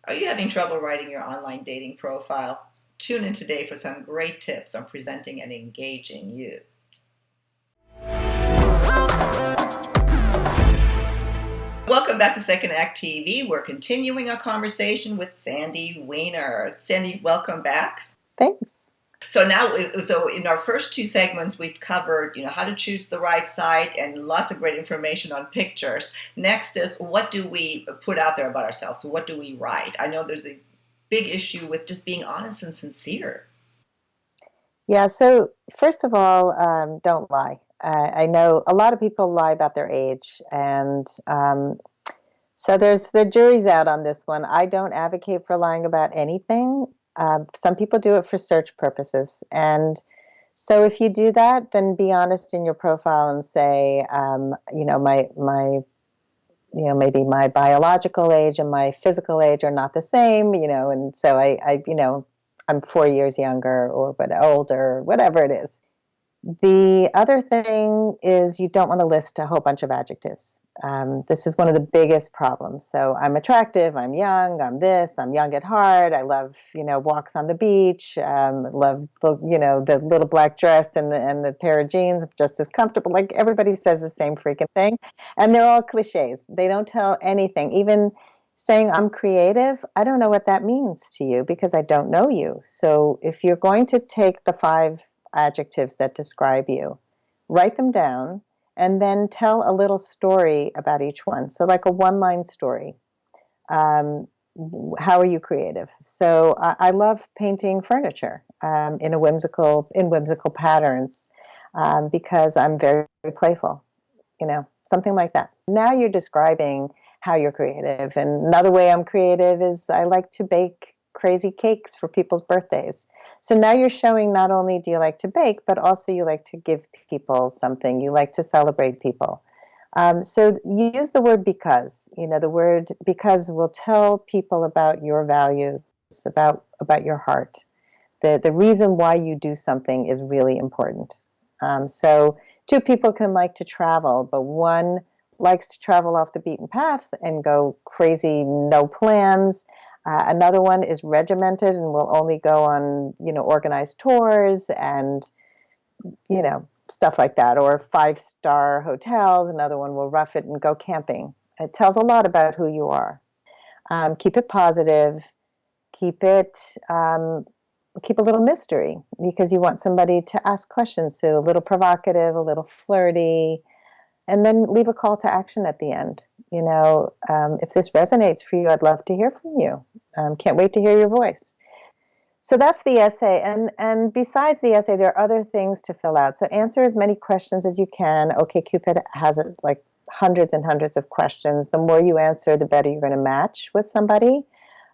Are you having trouble writing your online dating profile? Tune in today for some great tips on presenting and engaging you. Welcome back to Second Act TV. We're continuing our conversation with Sandy Weiner. Sandy, welcome back. Thanks. So in our first two segments, we've covered, how to choose the right site and lots of great information on pictures. Next is, what do we put out there about ourselves? What do we write? I know there's a big issue with just being honest and sincere. Yeah, so first of all, don't lie. I know a lot of people lie about their age, and so there's the jury's out on this one. I don't advocate for lying about anything. Some people do it for search purposes, and so if you do that, then be honest in your profile and say, maybe my biological age and my physical age are not the same, and so I'm 4 years younger or but older, whatever it is. The other thing is you don't want to list a whole bunch of adjectives. This is one of the biggest problems. So I'm attractive, I'm young, I'm this, I'm young at heart. I love, walks on the beach. Love, the little black dress and the pair of jeans, just as comfortable. Like everybody says the same freaking thing, and they're all cliches. They don't tell anything. Even saying I'm creative, I don't know what that means to you because I don't know you. So if you're going to take the 5 adjectives that describe you, write them down, and then tell a little story about each one. So, like a one-line story. Um, how are you creative? So, I love painting furniture in whimsical patterns because I'm very, very playful. Something like that. Now you're describing how you're creative. And another way I'm creative is I like to bake crazy cakes for people's birthdays. So now you're showing not only do you like to bake, but also you like to give people something. You like to celebrate people. So you use the word because. The word because will tell people about your values, about your heart. The reason why you do something is really important. So two people can like to travel, but one likes to travel off the beaten path and go crazy, no plans. Another one is regimented and will only go on, organized tours and, stuff like that, or 5-star hotels. Another one will rough it and go camping. It tells a lot about who you are. Keep it positive. Keep it keep a little mystery because you want somebody to ask questions. So a little provocative, a little flirty, and then leave a call to action at the end. If this resonates for you, I'd love to hear from you. Can't wait to hear your voice. So that's the essay. And besides the essay, there are other things to fill out. So answer as many questions as you can. OkCupid has like hundreds and hundreds of questions. The more you answer, the better you're going to match with somebody.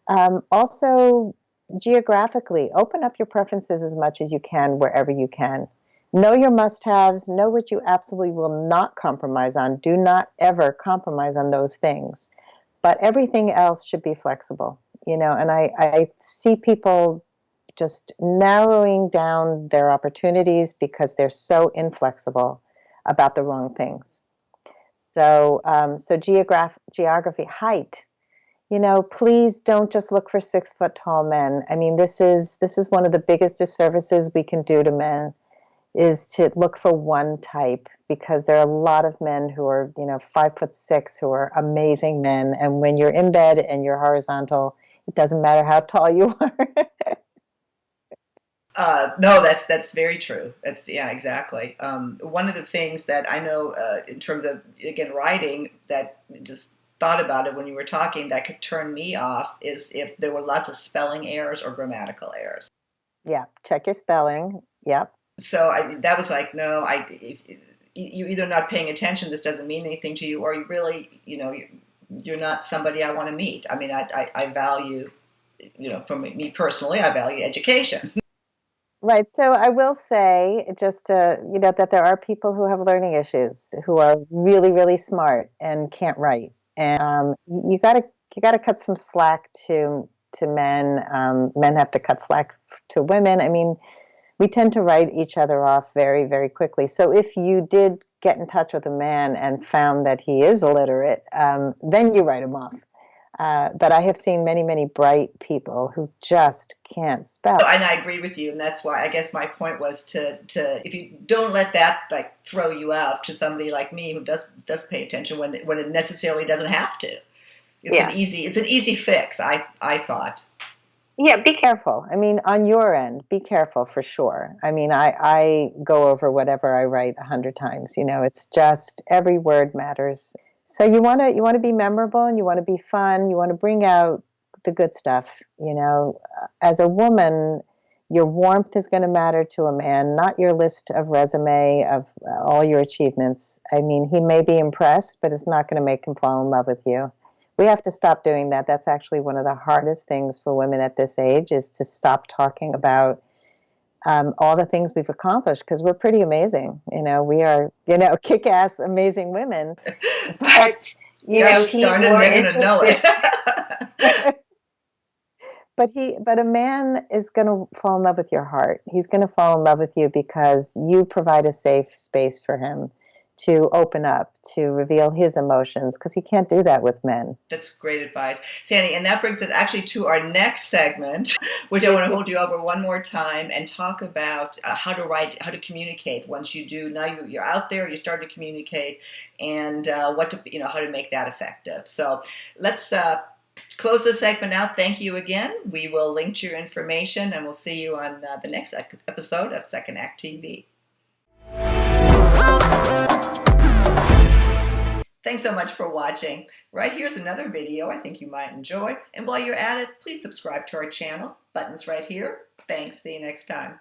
Also, geographically, open up your preferences as much as you can wherever you can. Know your must-haves. Know what you absolutely will not compromise on. Do not ever compromise on those things. But everything else should be flexible, and I see people just narrowing down their opportunities because they're so inflexible about the wrong things. So geography, height. Please don't just look for 6 foot tall men. I mean, this is one of the biggest disservices we can do to men is to look for one type because there are a lot of men who are, 5'6" who are amazing men. And when you're in bed and you're horizontal, it doesn't matter how tall you are. No, that's very true. Yeah, exactly. One of the things that I know in terms of, again, writing, that just thought about it when you were talking, that could turn me off is if there were lots of spelling errors or grammatical errors. Yeah, check your spelling. Yep. So that was like, no, if you're either not paying attention, this doesn't mean anything to you, or you really, you're not somebody I want to meet. I mean, I value, for me personally, I value education. Right. So I will say just that there are people who have learning issues who are really, really smart and can't write. And you gotta cut some slack to men. Men have to cut slack to women. I mean, we tend to write each other off very, very quickly. So if you did get in touch with a man and found that he is illiterate, then you write him off. But I have seen many, many bright people who just can't spell. And I agree with you, and that's why I guess my point was to if you don't let that like throw you out to somebody like me who does pay attention when it necessarily doesn't have to. Yeah. It's an easy fix. I thought. Yeah, be careful. I mean, on your end, be careful for sure. I mean, I go over whatever I write 100 times. You know, it's just every word matters. So you want to be memorable and you want to be fun. You want to bring out the good stuff. You know, as a woman, your warmth is going to matter to a man, not your list of resume of all your achievements. I mean, he may be impressed, but it's not going to make him fall in love with you. We have to stop doing that. That's actually one of the hardest things for women at this age is to stop talking about all the things we've accomplished because we're pretty amazing. You know, we are, kick-ass, amazing women. But, Gosh he's darn it, more they're gonna know interested. it. But a man is going to fall in love with your heart. He's going to fall in love with you because you provide a safe space for him to open up, to reveal his emotions, because he can't do that with men. That's great advice, Sandy. And that brings us actually to our next segment, which I want to hold you over one more time and talk about how to write, how to communicate. Once you do, now you're out there, you start to communicate, and how to make that effective. So let's close this segment out. Thank you again. We will link to your information, and we'll see you on the next episode of Second Act TV. Thanks so much for watching. Right here's another video I think you might enjoy. And while you're at it, please subscribe to our channel. Buttons right here. Thanks. See you next time.